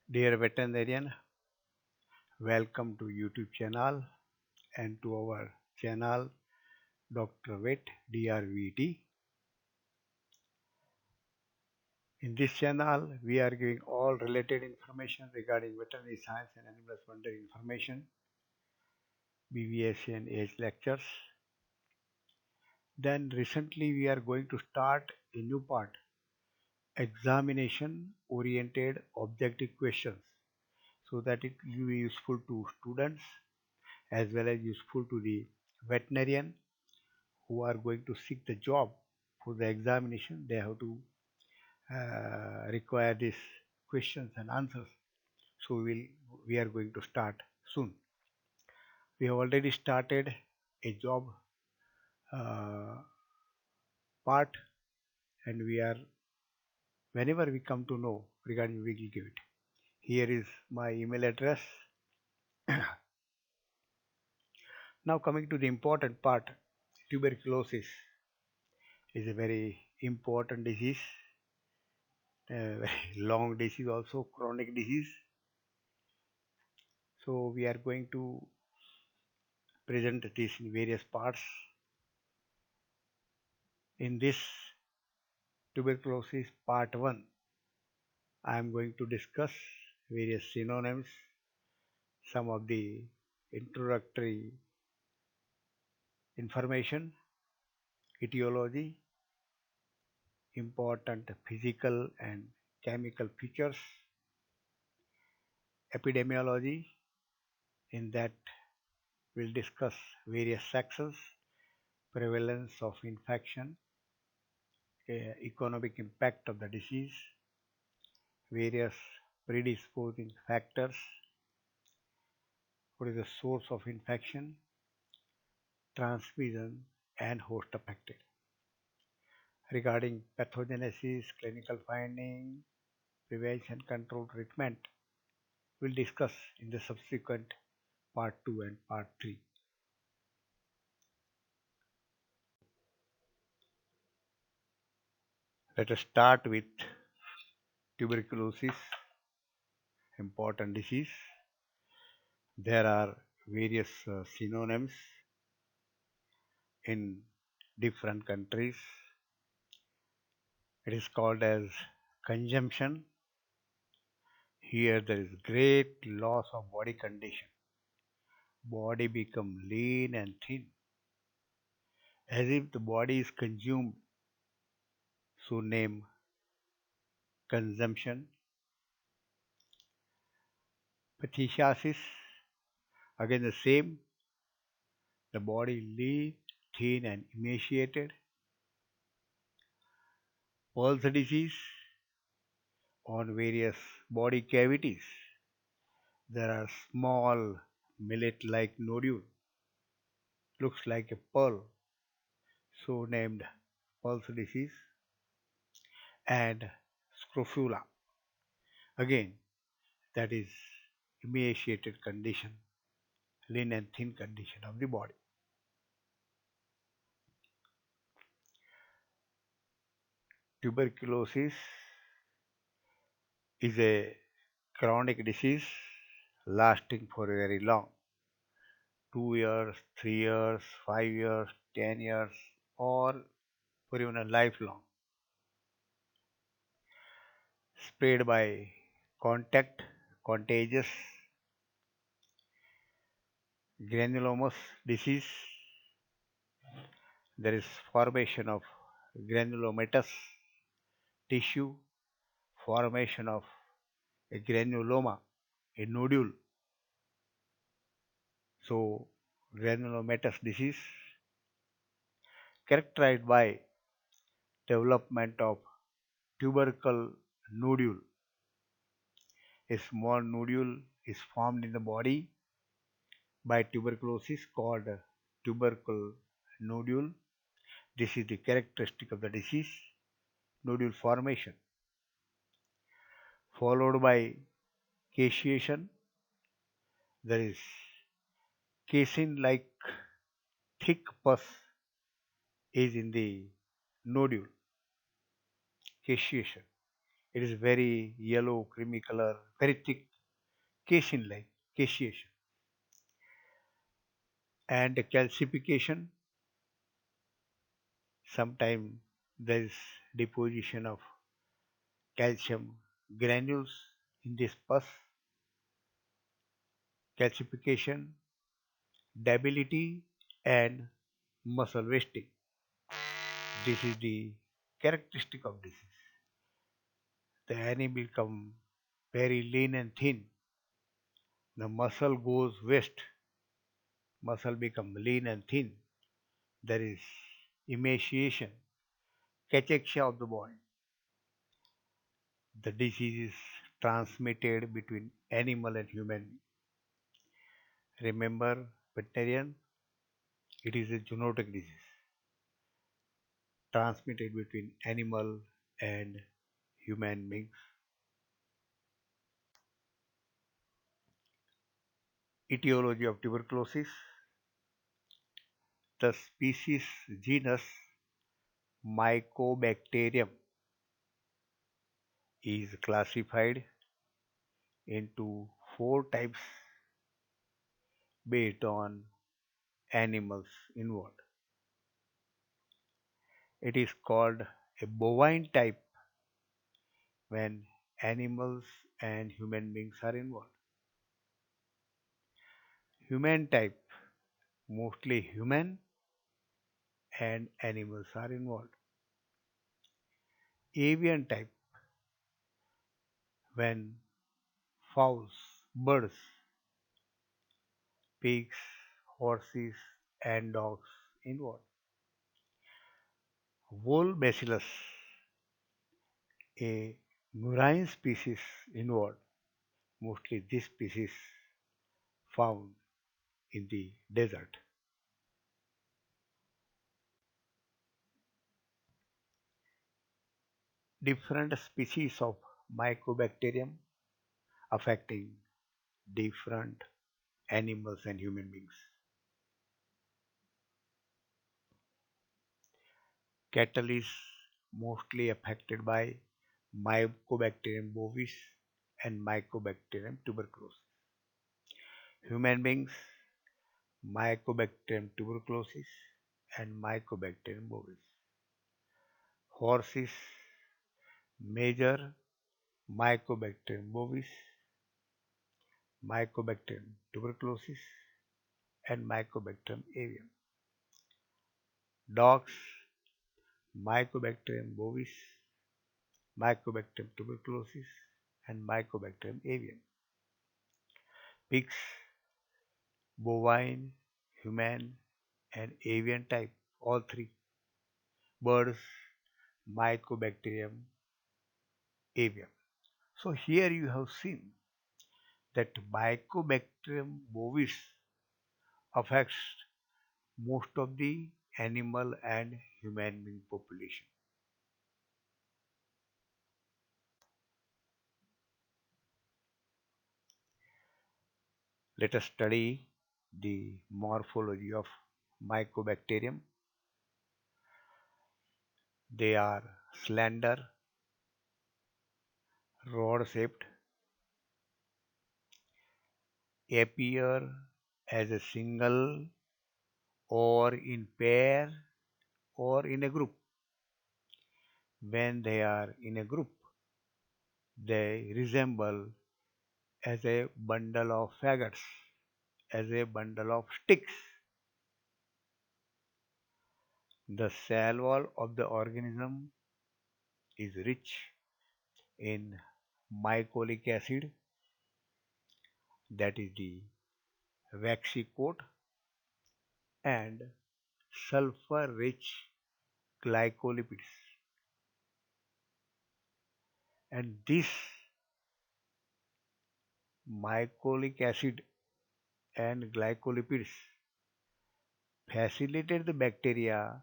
Dear veterinarian, welcome to YouTube channel and to our channel Dr. Vet DRVT. In this channel, we are giving all related information regarding veterinary science and animal husbandry information, BVSC and age lectures. Then recently we are going to start a new part, examination oriented objective questions, so that it will be useful to students as well as useful to the veterinarian who are going to seek the job for the examination. They have to require these questions and answers. So we are going to start soon. We have already started a job uh, part, and we are whenever we come to know regarding, we will give it. Here is my email address. Now coming to the important part, tuberculosis is a very important disease, very long disease, also chronic disease. So we are going to present this in various parts. In this tuberculosis part 1, I am going to discuss various synonyms, some of the introductory information, etiology, important physical and chemical features, epidemiology. In that, we'll discuss various sections, prevalence of infection, economic impact of the disease, various predisposing factors, what is the source of infection, transmission, and host affected. Regarding pathogenesis, clinical finding, prevention, control, treatment, we'll discuss in the subsequent part 2 and part 3. Let us start with tuberculosis, important disease. There are various synonyms in different countries. It is called as consumption. Here there is great loss of body condition. Body become lean and thin, as if the body is consumed. So name consumption. Phthisis, again the same. The body lean, thin and emaciated. Pulse disease on various body cavities. There are small millet-like nodule, looks like a pearl, so named pulse disease, and scrofula. Again, that is emaciated condition, lean and thin condition of the body. Tuberculosis is a chronic disease lasting for very long, 2 years, 3 years, 5 years, 10 years, or for even a lifelong. Spread by contact, contagious, granulomatous disease. There is formation of granulomatous tissue, formation of a granuloma, a nodule. So, granulomatous disease characterized by development of tubercle nodule. A small nodule is formed in the body by tuberculosis called tubercle nodule. This is the characteristic of the disease, nodule formation, followed by caseation. There is casein like thick pus is in the nodule, caseation. It is very yellow, creamy color, very thick, casein-like, caseation. And the calcification, sometimes there is deposition of calcium granules in this pus, calcification, debility, and muscle wasting. This is the characteristic of disease. The animal become very lean and thin. The muscle goes west, muscle become lean and thin. There is emaciation, cachexia of the body. The disease is transmitted between animal and human. Remember, veterinarian, it is a zoonotic disease transmitted between animal and human beings. Etiology of tuberculosis. The species genus Mycobacterium is classified into four types based on animals involved. It is called a bovine type when animals and human beings are involved. Human type, mostly human and animals are involved. Avian type, when fowls, birds, pigs, horses, and dogs involved. Whole bacillus, a murine species involved. Mostly this species found in the desert. Different species of Mycobacterium affecting different animals and human beings. Cattle is mostly affected by Mycobacterium bovis and Mycobacterium tuberculosis. Human beings, Mycobacterium tuberculosis and Mycobacterium bovis. Horses, major Mycobacterium bovis, Mycobacterium tuberculosis, and Mycobacterium avium. Dogs, Mycobacterium bovis, Mycobacterium tuberculosis, and Mycobacterium avium. Pigs, bovine, human, and avian type, all three. Birds, Mycobacterium avium. So here you have seen that Mycobacterium bovis affects most of the animal and human being population. Let us study the morphology of Mycobacterium. They are slender, rod shaped, appear as a single or in pair or in a group. When they are in a group, they resemble as a bundle of faggots, as a bundle of sticks. The cell wall of the organism is rich in mycolic acid, that is the waxy coat, and sulfur rich glycolipids. And this mycolic acid and glycolipids facilitate the bacteria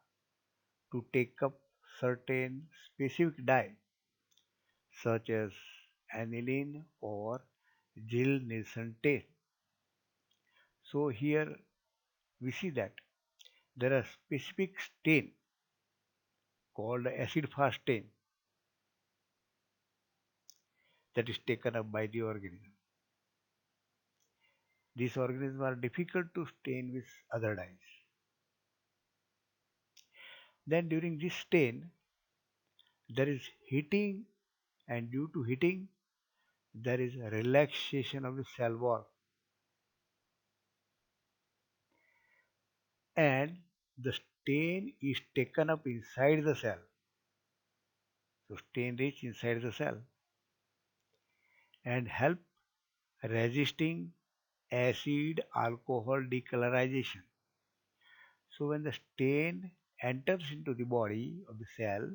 to take up certain specific dye such as aniline or Jill Nielsen test. So here we see that there are specific stain called acid fast stain that is taken up by the organism. These organisms are difficult to stain with other dyes. Then during this stain, there is heating, and due to heating, there is a relaxation of the cell wall, and the stain is taken up inside the cell. So stain reach inside the cell and help resisting acid alcohol decolorization. So when the stain enters into the body of the cell,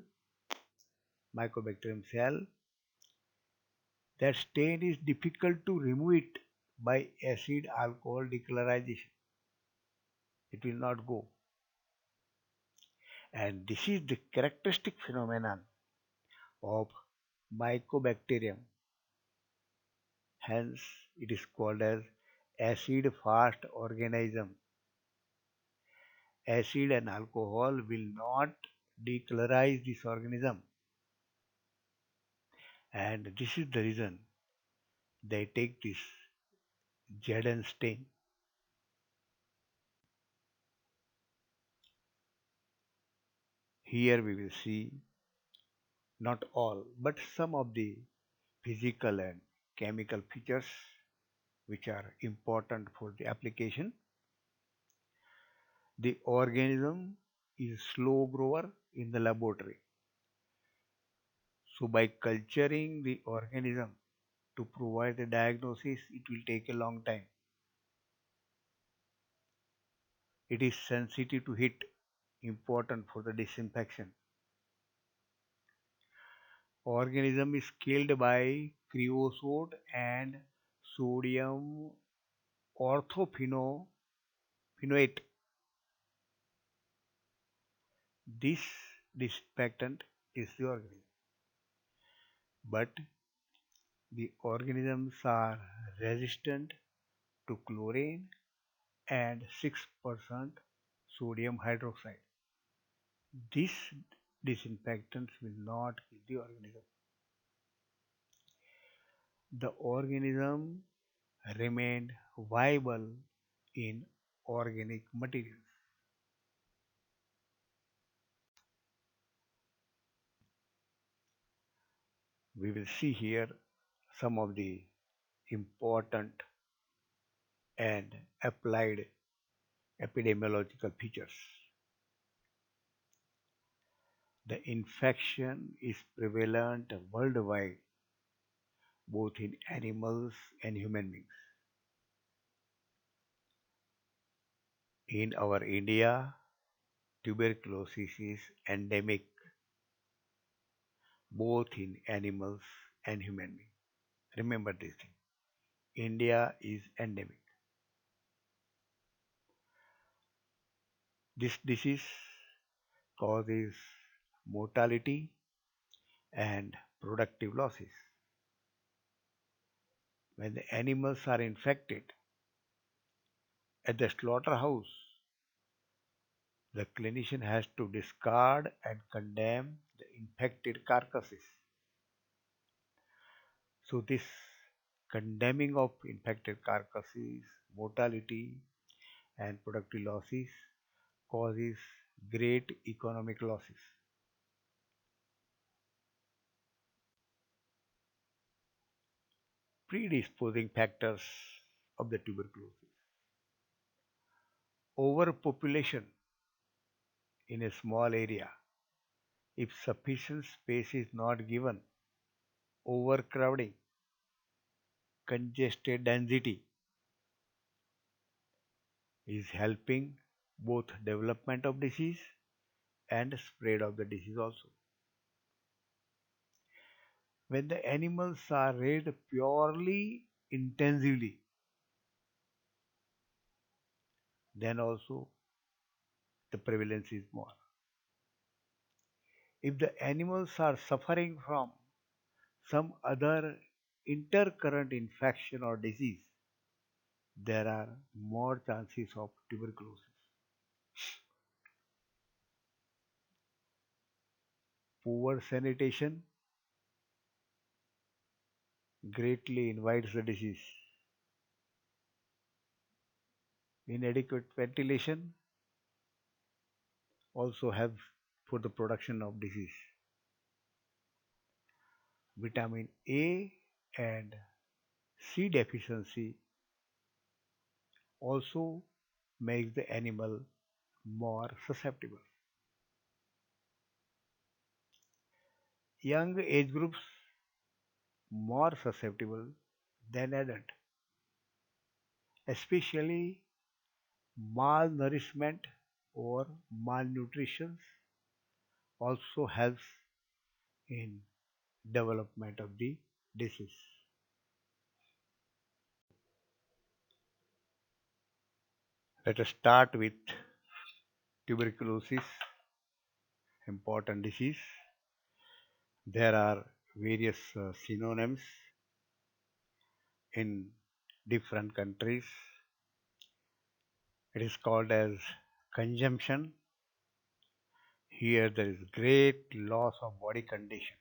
mycobacterium cell, that stain is difficult to remove it by acid alcohol decolorization. It will not go. And this is the characteristic phenomenon of mycobacterium. Hence, it is called as acid fast organism. Acid and alcohol will not decolorize this organism, and this is the reason they take this Jaden stain. Here we will see not all but some of the physical and chemical features which are important for the application. The organism is slow grower in the laboratory. So by culturing the organism to provide the diagnosis, it will take a long time. It is sensitive to heat, important for the disinfection. Organism is killed by creosote and sodium orthophenoate. This disinfectant is the organism, but the organisms are resistant to chlorine and 6% sodium hydroxide. This disinfectants will not kill the organism. The organism remained viable in organic materials. We will see here some of the important and applied epidemiological features. The infection is prevalent worldwide, both in animals and human beings. In our India, tuberculosis is endemic, both in animals and human beings. Remember this thing. India is endemic. This disease causes mortality and productive losses. When the animals are infected at the slaughterhouse, the clinician has to discard and condemn the infected carcasses. So, this condemning of infected carcasses, mortality, and productive losses causes great economic losses. Predisposing factors of the tuberculosis: overpopulation in a small area. If sufficient space is not given, overcrowding, congested density is helping both development of disease and spread of the disease also. When the animals are raised purely intensively, then also the prevalence is more. If the animals are suffering from some other intercurrent infection or disease, there are more chances of tuberculosis. Poor sanitation greatly invites the disease. Inadequate ventilation also helps for the production of disease. Vitamin A and C deficiency also makes the animal more susceptible. Young age groups more susceptible than adult, especially malnourishment or malnutrition also helps in development of the disease. Let us start with tuberculosis, important disease. There are various synonyms in different countries. It is called as consumption. Here there is great loss of body condition.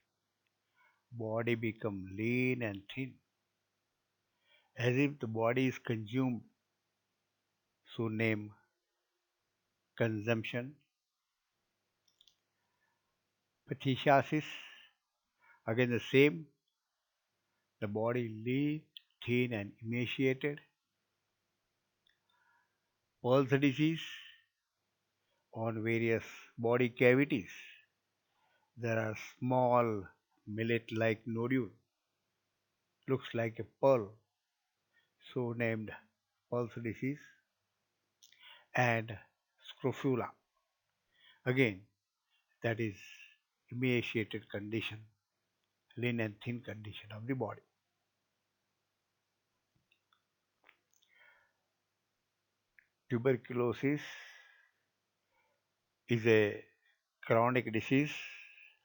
Body become lean and thin, as if the body is consumed. So name consumption. Phthisis, again the same. The body lean, thin and emaciated. Pulse disease on various body cavities. There are small millet-like nodule, looks like a pearl, so named pulse disease, and scrofula. Again, that is emaciated condition, lean and thin condition of the body. Tuberculosis is a chronic disease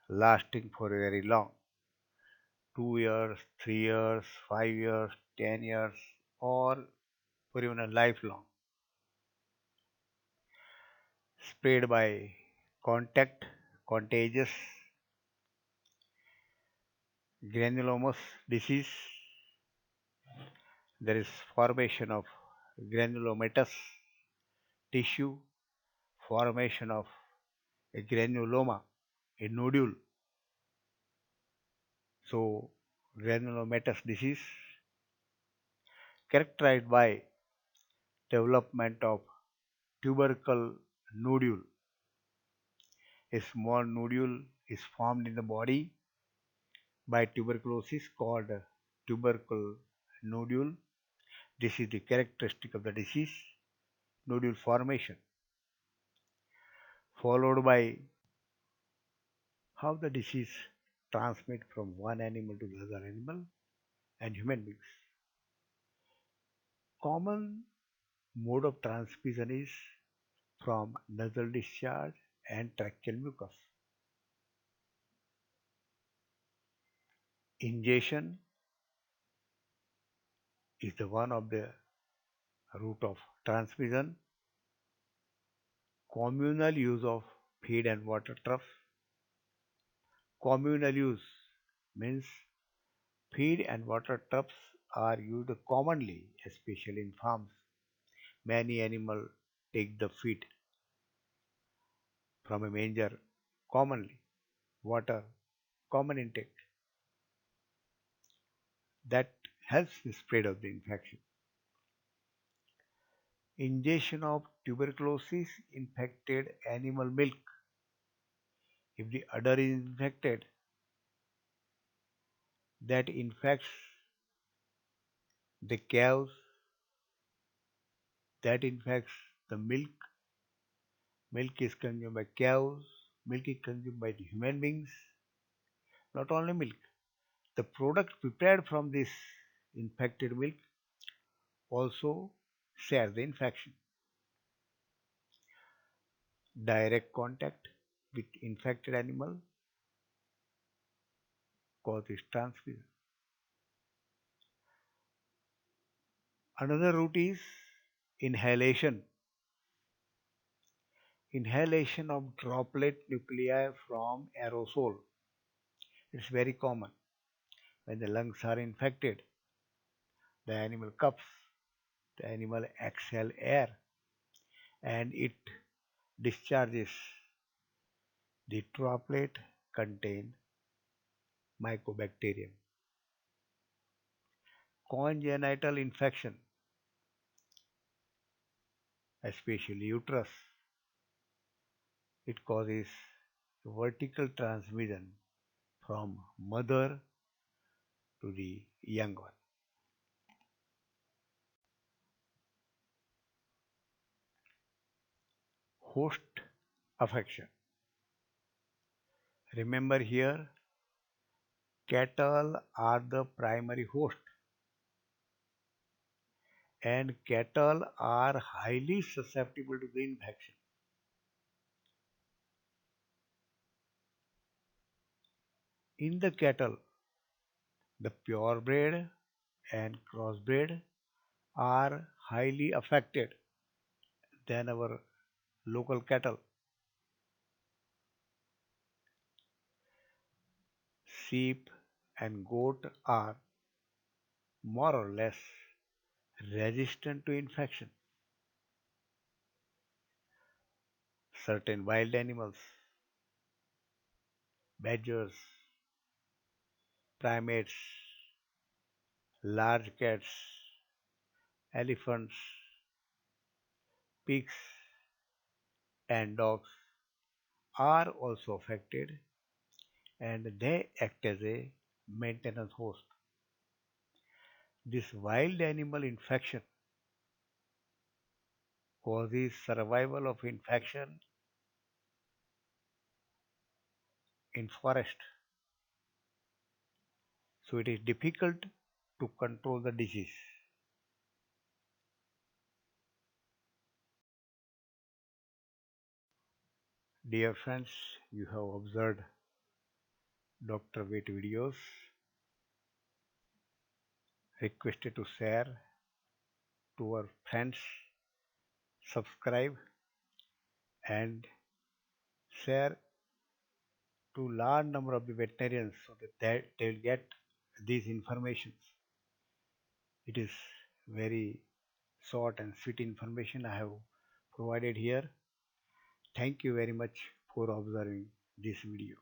lasting for very long, 2 years, 3 years, 5 years, 10 years, or for even a lifelong, spread by contact, contagious granulomatous disease. There is formation of granulomatous tissue, formation of a granuloma, a nodule. So, granulomatous disease characterized by development of tubercle nodule. A small nodule is formed in the body by tuberculosis called tubercle nodule. This is the characteristic of the disease, nodule formation, followed by how the disease transmit from one animal to the other animal and human beings. Common mode of transmission is from nasal discharge and tracheal mucus. Ingestion is the one of the route of transmission. Communal use of feed and water troughs. Communal use means feed and water troughs are used commonly, especially in farms. Many animals take the feed from a manger commonly, water, common intake. That helps the spread of the infection. Ingestion of tuberculosis infected animal milk. If the udder is infected, that infects the cows, that infects the milk. Milk is consumed by cows, milk is consumed by the human beings. Not only milk, the product prepared from this infected milk also share the infection. Direct contact with infected animal causes transmission. Another route is inhalation. Inhalation of droplet nuclei from aerosol. It's very common. When the lungs are infected, the animal coughs, the animal exhales air, and it discharges the droplet contain mycobacterium. Congenital infection, especially uterus, it causes vertical transmission from mother to the young one. Host affection. Remember here, cattle are the primary host, and cattle are highly susceptible to the infection. In the cattle, the purebred and crossbred are highly affected than our local cattle. Sheep and goat are more or less resistant to infection. Certain wild animals, badgers, primates, large cats, elephants, pigs, and dogs are also affected, and they act as a maintenance host. This wild animal infection causes survival of infection in forest, so it is difficult to control the disease. Dear friends, you have observed Dr. Wait videos, requested to share to our friends, subscribe and share to large number of the veterinarians so that they will get these informations. It is very short and sweet information I have provided here. Thank you very much for observing this video.